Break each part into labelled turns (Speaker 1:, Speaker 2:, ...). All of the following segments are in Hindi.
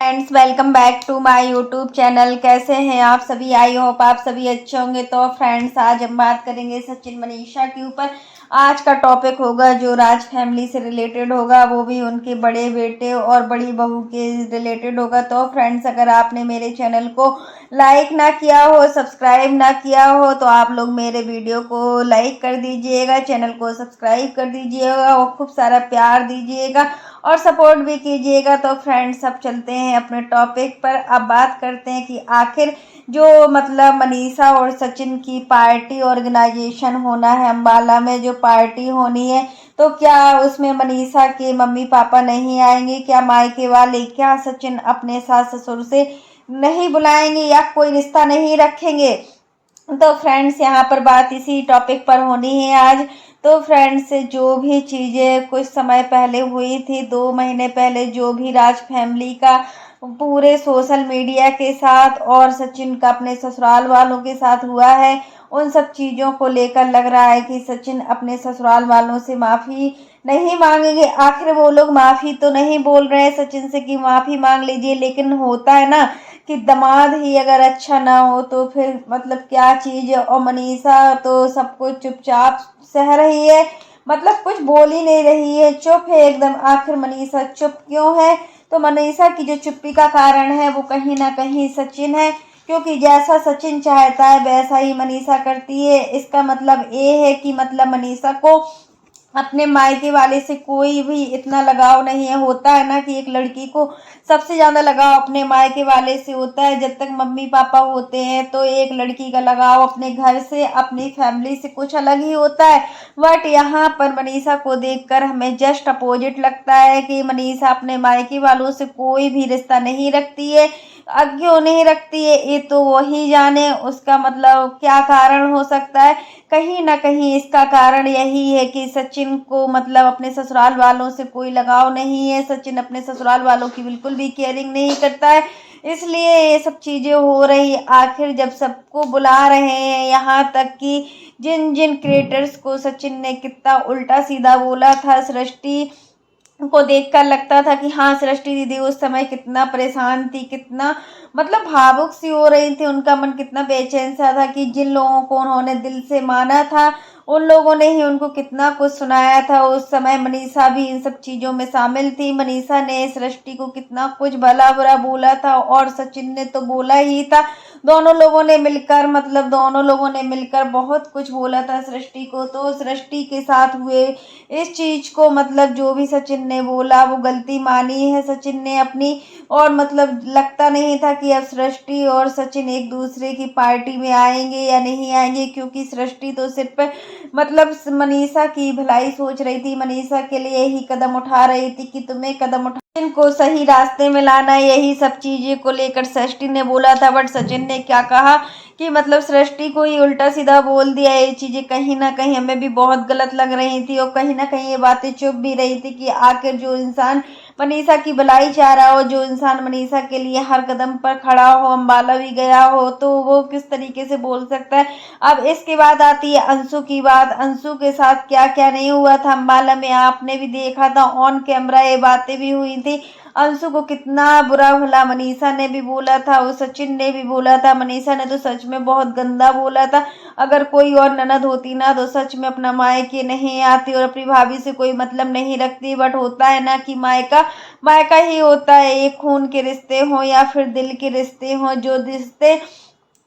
Speaker 1: Friends, welcome back to my YouTube channel. कैसे हैं आप सभी? आई होप आप सभी अच्छे होंगे। तो फ्रेंड्स, आज हम बात करेंगे सचिन मनीषा के ऊपर। आज का टॉपिक होगा जो राज फैमिली से रिलेटेड होगा, वो भी उनके बड़े बेटे और बड़ी बहू के रिलेटेड होगा। तो फ्रेंड्स, अगर आपने मेरे चैनल को लाइक ना किया हो, सब्सक्राइब ना किया हो, तो आप लोग मेरे वीडियो को लाइक कर दीजिएगा, चैनल को सब्सक्राइब कर दीजिएगा और खूब सारा प्यार दीजिएगा और सपोर्ट भी कीजिएगा। तो फ्रेंड्स, अब चलते हैं अपने टॉपिक पर। अब बात करते हैं कि आखिर जो मनीषा और सचिन की पार्टी ऑर्गेनाइजेशन होना है, अम्बाला में जो पार्टी होनी है, तो क्या उसमें मनीषा के मम्मी पापा नहीं आएंगे? क्या मायके वाले, क्या सचिन अपने सास ससुर से नहीं बुलाएंगे या कोई रिश्ता नहीं रखेंगे? तो फ्रेंड्स, यहाँ पर बात इसी टॉपिक पर होनी है आज। तो फ्रेंड्स, जो भी चीज़ें कुछ समय पहले हुई थी, 2 महीने पहले, जो भी राज फैमिली का पूरे सोशल मीडिया के साथ और सचिन का अपने ससुराल वालों के साथ हुआ है, उन सब चीज़ों को लेकर लग रहा है कि सचिन अपने ससुराल वालों से माफ़ी नहीं मांगेंगे। आखिर वो लोग माफ़ी तो नहीं बोल रहे हैं सचिन से कि माफ़ी मांग लीजिए, लेकिन होता है ना कि दामाद ही अगर अच्छा ना हो तो फिर क्या चीज़ है। और मनीषा तो सब कुछ चुपचाप सह रही है, कुछ बोल ही नहीं रही है, चुप है एकदम। आखिर मनीषा चुप क्यों है? तो मनीषा की जो चुप्पी का कारण है वो कहीं ना कहीं सचिन है, क्योंकि जैसा सचिन चाहता है वैसा ही मनीषा करती है। इसका मतलब ये है कि मनीषा को अपने मायके वाले से कोई भी इतना लगाव नहीं है। होता है ना कि एक लड़की को सबसे ज़्यादा लगाव अपने मायके वाले से होता है। जब तक मम्मी पापा होते हैं तो एक लड़की का लगाव अपने घर से, अपनी फैमिली से कुछ अलग ही होता है। बट यहाँ पर मनीषा को देखकर हमें जस्ट अपोजिट लगता है कि मनीषा अपने मायके वालों से कोई भी रिश्ता नहीं रखती है। क्यों नहीं रखती है ये तो वही जाने, उसका क्या कारण हो सकता है। कहीं ना कहीं इसका कारण यही है कि सचिन को अपने ससुराल वालों से कोई लगाव नहीं है। सचिन अपने ससुराल वालों की बिल्कुल भी केयरिंग नहीं करता है, इसलिए ये सब चीज़ें हो रही। आखिर जब सबको बुला रहे हैं, यहाँ तक कि जिन जिन क्रिएटर्स को सचिन ने कितना उल्टा सीधा बोला था, सृष्टि को देखकर लगता था कि हाँ, सृष्टि दीदी उस समय कितना परेशान थी, कितना भावुक सी हो रही थी, उनका मन कितना बेचैन सा था कि जिन लोगों को उन्होंने दिल से माना था उन लोगों ने ही उनको कितना कुछ सुनाया था। उस समय मनीषा भी इन सब चीज़ों में शामिल थी। मनीषा ने सृष्टि को कितना कुछ भला बुरा बोला था और सचिन ने तो बोला ही था। दोनों लोगों ने मिलकर बहुत कुछ बोला था सृष्टि को। तो सृष्टि के साथ हुए इस चीज को जो भी सचिन ने बोला वो गलती मानी है सचिन ने अपनी। और लगता नहीं था कि अब सृष्टि और सचिन एक दूसरे की पार्टी में आएंगे या नहीं आएंगे, क्योंकि सृष्टि तो सिर्फ मनीषा की भलाई सोच रही थी, मनीषा के लिए ही कदम उठा रही थी कि तुम्हें कदम उठा इनको सही रास्ते में लाना, यही सब चीजें को लेकर सृष्टि ने बोला था। बट सचिन ने क्या कहा कि सृष्टि को ही उल्टा सीधा बोल दिया। ये चीजें कहीं ना कहीं हमें भी बहुत गलत लग रही थी और कहीं ना कहीं ये बातें चुप भी रही थी कि आखिर जो इंसान मनीषा की भलाई चाह रहा हो, जो इंसान मनीषा के लिए हर कदम पर खड़ा हो, अम्बाला भी गया हो, तो वो किस तरीके से बोल सकता है। अब इसके बाद आती है अंशु की बात। अंशु के साथ क्या क्या नहीं हुआ था अम्बाला में, आपने भी देखा था, ऑन कैमरा ये बातें भी हुई थी। अंशु को कितना बुरा भला मनीषा ने भी बोला था, वो सचिन ने भी बोला था। मनीषा ने तो सच में बहुत गंदा बोला था। अगर कोई और ननद होती ना तो सच में अपना मायके नहीं आती और अपनी भाभी से कोई मतलब नहीं रखती। बट होता है ना कि मायका मायका ही होता है, एक खून के रिश्ते हों या फिर दिल के रिश्ते हों, जो रिश्ते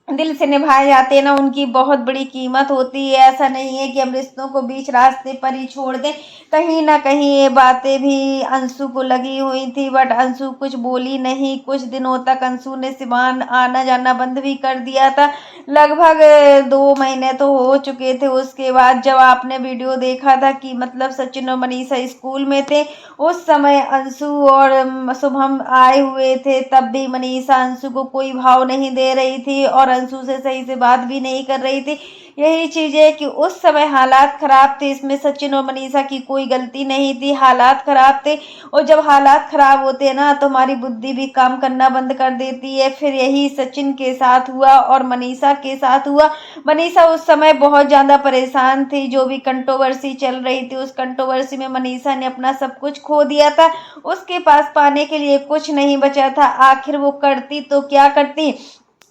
Speaker 1: दिल से निभाए जाते हैं ना, उनकी बहुत बड़ी कीमत होती है। ऐसा नहीं है कि हम रिश्तों को बीच रास्ते पर ही छोड़ दें। कहीं ना कहीं ये बातें भी अंशु को लगी हुई थी, बट अंशु कुछ बोली नहीं। कुछ दिनों तक अंशु ने सिवान आना जाना बंद भी कर दिया था। लगभग 2 महीने तो हो चुके थे। उसके बाद जब आपने वीडियो देखा था कि सचिन और मनीषा स्कूल में थे, उस समय अंशु और शुभम आए हुए थे, तब भी मनीषा अंशु को कोई भाव नहीं दे रही थी और अंशु से सही से बात भी नहीं कर रही थी। यही चीज है कि उस समय हालात खराब थे, इसमें सचिन और मनीषा की कोई गलती नहीं थी, हालात खराब थे। और जब हालात खराब होते हैं ना तो हमारी बुद्धि भी काम करना बंद कर देती है। फिर यही सचिन के साथ हुआ और मनीषा के साथ हुआ। मनीषा उस समय बहुत ज्यादा परेशान थी, जो भी कंट्रोवर्सी चल रही थी उस कंट्रोवर्सी में मनीषा ने अपना सब कुछ खो दिया था। उसके पास पाने के लिए कुछ नहीं बचा था। आखिर वो करती तो क्या करती।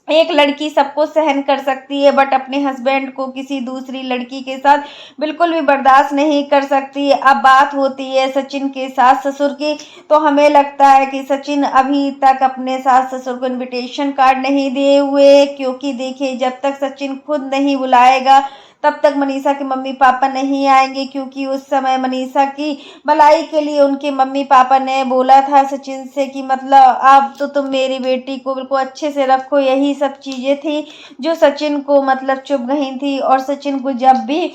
Speaker 1: एक लड़की सबको सहन कर सकती है बट अपने हस्बैंड को किसी दूसरी लड़की के साथ बिल्कुल भी बर्दाश्त नहीं कर सकती। अब बात होती है सचिन के सास ससुर की, तो हमें लगता है कि सचिन अभी तक अपने सास ससुर को इनविटेशन कार्ड नहीं दिए हुए, क्योंकि देखिए जब तक सचिन खुद नहीं बुलाएगा तब तक मनीषा के मम्मी पापा नहीं आएंगे, क्योंकि उस समय मनीषा की भलाई के लिए उनके मम्मी पापा ने बोला था सचिन से कि मतलब अब तो तुम मेरी बेटी को बिल्कुल अच्छे से रखो। यही सब चीजें थी जो सचिन को मतलब चुभ गई थी। और सचिन को जब भी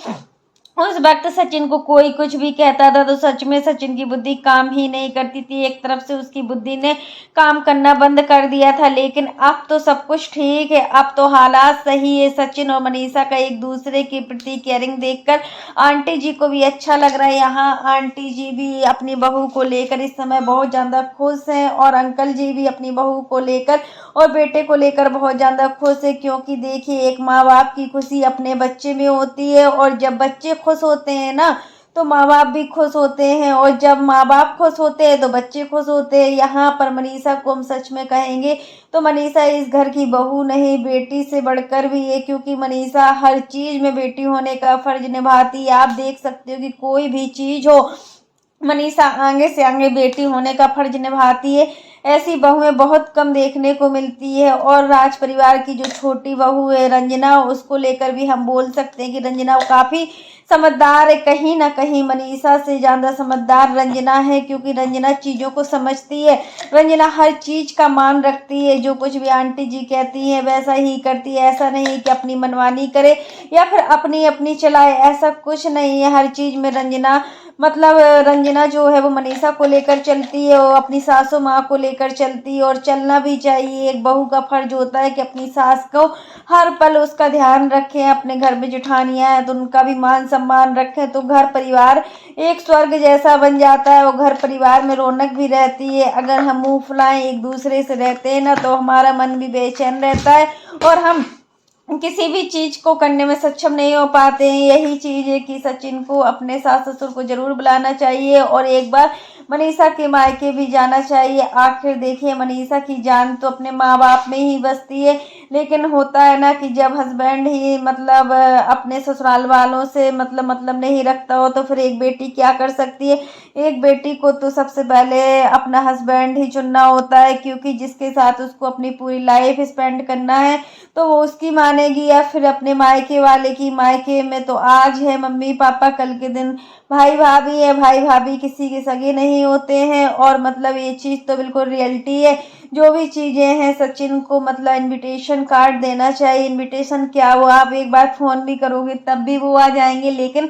Speaker 1: उस वक्त सचिन को कोई कुछ भी कहता था तो सच में सचिन की बुद्धि काम ही नहीं करती थी। एक तरफ से उसकी बुद्धि ने काम करना बंद कर दिया था। लेकिन अब तो सब कुछ ठीक है, अब तो हालात सही है। सचिन और मनीषा का एक दूसरे के प्रति केयरिंग देखकर आंटी जी को भी अच्छा लग रहा है। यहाँ आंटी जी भी अपनी बहू को लेकर इस समय बहुत ज्यादा खुश हैं और अंकल जी भी अपनी बहू को लेकर और बेटे को लेकर बहुत ज्यादा खुश है, क्योंकि देखिए एक माँ बाप की खुशी अपने बच्चे में होती है और जब बच्चे खुश होते हैं ना तो माँ बाप भी खुश होते हैं और जब माँ बाप खुश होते हैं तो बच्चे खुश होते हैं। यहाँ पर मनीषा को हम सच में कहेंगे तो मनीषा इस घर की बहू नहीं बेटी से बढ़कर भी है, क्योंकि मनीषा हर चीज में बेटी होने का फर्ज निभाती है। आप देख सकते हो कि कोई भी चीज हो मनीषा आगे से आगे बेटी होने का फर्ज निभाती है। ऐसी बहुएं बहुत कम देखने को मिलती है। और राज परिवार की जो छोटी बहू है रंजना, उसको लेकर भी हम बोल सकते हैं कि रंजना काफी समझदार है, कहीं ना कहीं मनीषा से ज्यादा समझदार रंजना है, क्योंकि रंजना चीजों को समझती है। रंजना हर चीज का मान रखती है, जो कुछ भी आंटी जी कहती है वैसा ही करती है। ऐसा नहीं कि अपनी मनमानी करे या फिर अपनी अपनी चलाए, ऐसा कुछ नहीं है। हर चीज में रंजना मतलब रंजना जो है वो मनीषा को लेकर चलती है और अपनी सासू माँ को लेकर चलती है और चलना भी चाहिए। एक बहू का फर्ज होता है कि अपनी सास को हर पल उसका ध्यान रखें। अपने घर में जेठानियां हैं तो उनका भी मान सम्मान रखें, तो घर परिवार एक स्वर्ग जैसा बन जाता है और घर परिवार में रौनक भी रहती है। अगर हम मुंह फुलाएं एक दूसरे से रहते हैं ना तो हमारा मन भी बेचैन रहता है और हम किसी भी चीज को करने में सक्षम नहीं हो पाते हैं। यही चीज है कि सचिन को अपने सास ससुर को जरूर बुलाना चाहिए और एक बार मनीषा के मायके भी जाना चाहिए। आखिर देखिए मनीषा की जान तो अपने माँ बाप में ही बसती है, लेकिन होता है ना कि जब हस्बैंड ही मतलब अपने ससुराल वालों से मतलब नहीं रखता हो तो फिर एक बेटी क्या कर सकती है। एक बेटी को तो सबसे पहले अपना हस्बैंड ही चुनना होता है, क्योंकि जिसके साथ उसको अपनी पूरी लाइफ स्पेंड करना है तो वो उसकी मानेगी या फिर अपने मायके वाले की। मायके में तो आज है मम्मी पापा, कल के दिन भाई भाभी है। भाई भाभी किसी के सगे नहीं होते हैं और मतलब ये चीज तो बिल्कुल रियलिटी है। जो भी चीजें हैं सचिन को मतलब इनविटेशन कार्ड देना चाहिए। इनविटेशन क्या, वो आप एक बार फोन भी करोगे तब भी वो आ जाएंगे, लेकिन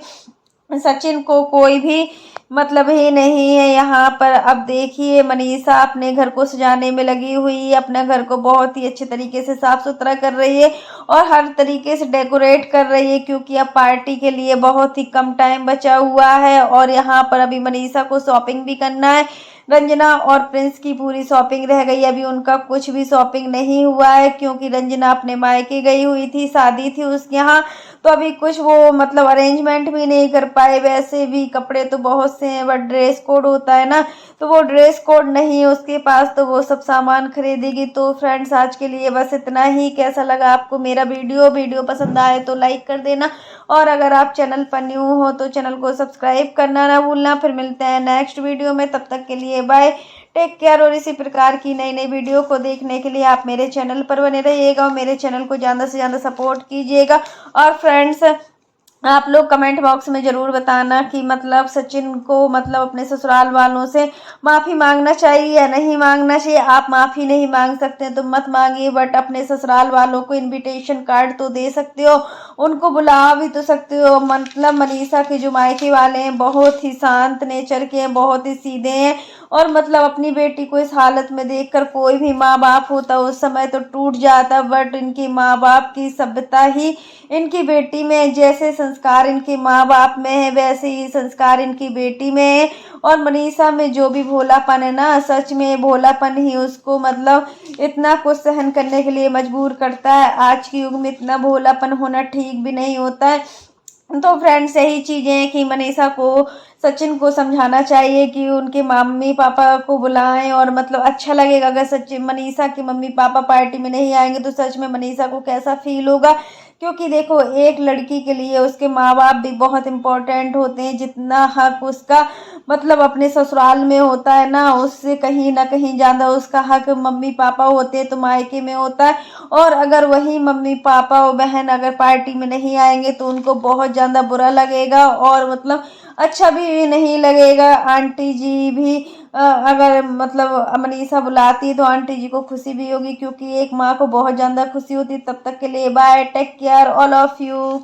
Speaker 1: सचिन को कोई भी मतलब ही नहीं है यहाँ पर। अब देखिए मनीषा अपने घर को सजाने में लगी हुई है, अपने घर को बहुत ही अच्छे तरीके से साफ सुथरा कर रही है और हर तरीके से डेकोरेट कर रही है, क्योंकि अब पार्टी के लिए बहुत ही कम टाइम बचा हुआ है। और यहाँ पर अभी मनीषा को शॉपिंग भी करना है। रंजना और प्रिंस की पूरी शॉपिंग रह गई, अभी उनका कुछ भी शॉपिंग नहीं हुआ है, क्योंकि रंजना अपने मायके गई हुई थी, शादी थी उसके यहाँ, तो अभी कुछ वो मतलब अरेंजमेंट भी नहीं कर पाए। वैसे भी कपड़े तो बहुत से हैं बट ड्रेस कोड होता है ना, तो वो ड्रेस कोड नहीं है उसके पास, तो वो सब सामान खरीदेगी। तो फ्रेंड्स आज के लिए बस इतना ही। कैसा लगा आपको मेरा वीडियो पसंद आए तो लाइक कर देना और अगर आप चैनल पर न्यू हो तो चैनल को सब्सक्राइब करना ना भूलना। फिर मिलते हैं नेक्स्ट वीडियो में, तब तक के लिए बाय, टेक केयर। और इसी प्रकार की नई नई वीडियो को देखने के लिए आप मेरे चैनल पर बने रहिएगा और मेरे चैनल को ज़्यादा से ज़्यादा सपोर्ट कीजिएगा। और फ्रेंड्स आप लोग कमेंट बॉक्स में ज़रूर बताना कि मतलब सचिन को मतलब अपने ससुराल वालों से माफ़ी मांगना चाहिए या नहीं मांगना चाहिए। आप माफ़ी नहीं मांग सकते तो मत मांगिए, बट अपने ससुराल वालों को इनविटेशन कार्ड तो दे सकते हो। उनको बुला भी तो सकते हो। मतलब मनीषा के जो मायके वाले हैं बहुत ही शांत नेचर के हैं, बहुत ही सीधे हैं, और मतलब अपनी बेटी को इस हालत में देखकर कोई भी माँ बाप होता उस समय तो टूट जाता, बट इनकी माँ बाप की सभ्यता ही इनकी बेटी में, जैसे संस्कार इनके माँ बाप में है वैसे ही संस्कार इनकी बेटी में है। और मनीषा में जो भी भोलापन है ना, सच में भोलापन ही उसको मतलब इतना कुछ सहन करने के लिए मजबूर करता है। आज के युग में इतना भोलापन होना ठीक भी नहीं होता है। तो फ्रेंड्स यही चीजें हैं कि मनीषा को सचिन को समझाना चाहिए कि उनके मम्मी पापा को बुलाएं, और मतलब अच्छा लगेगा अगर सचिन मनीषा के मम्मी पापा पार्टी में नहीं आएंगे तो सच में मनीषा को कैसा फील होगा। क्योंकि देखो एक लड़की के लिए उसके माँ बाप भी बहुत इम्पोर्टेंट होते हैं, जितना हक उसका मतलब अपने ससुराल में होता है ना, उससे कहीं ना कहीं ज्यादा उसका हक मम्मी पापा होते हैं तो मायके में होता है। और अगर वही मम्मी पापा और बहन अगर पार्टी में नहीं आएंगे तो उनको बहुत ज्यादा बुरा लगेगा, और मतलब अच्छा भी नहीं लगेगा। आंटी जी भी अगर मतलब मनीषा बुलाती है तो आंटी जी को खुशी भी होगी, क्योंकि एक माँ को बहुत ज्यादा खुशी होती है। तब तक के लिए bye, take care all of you.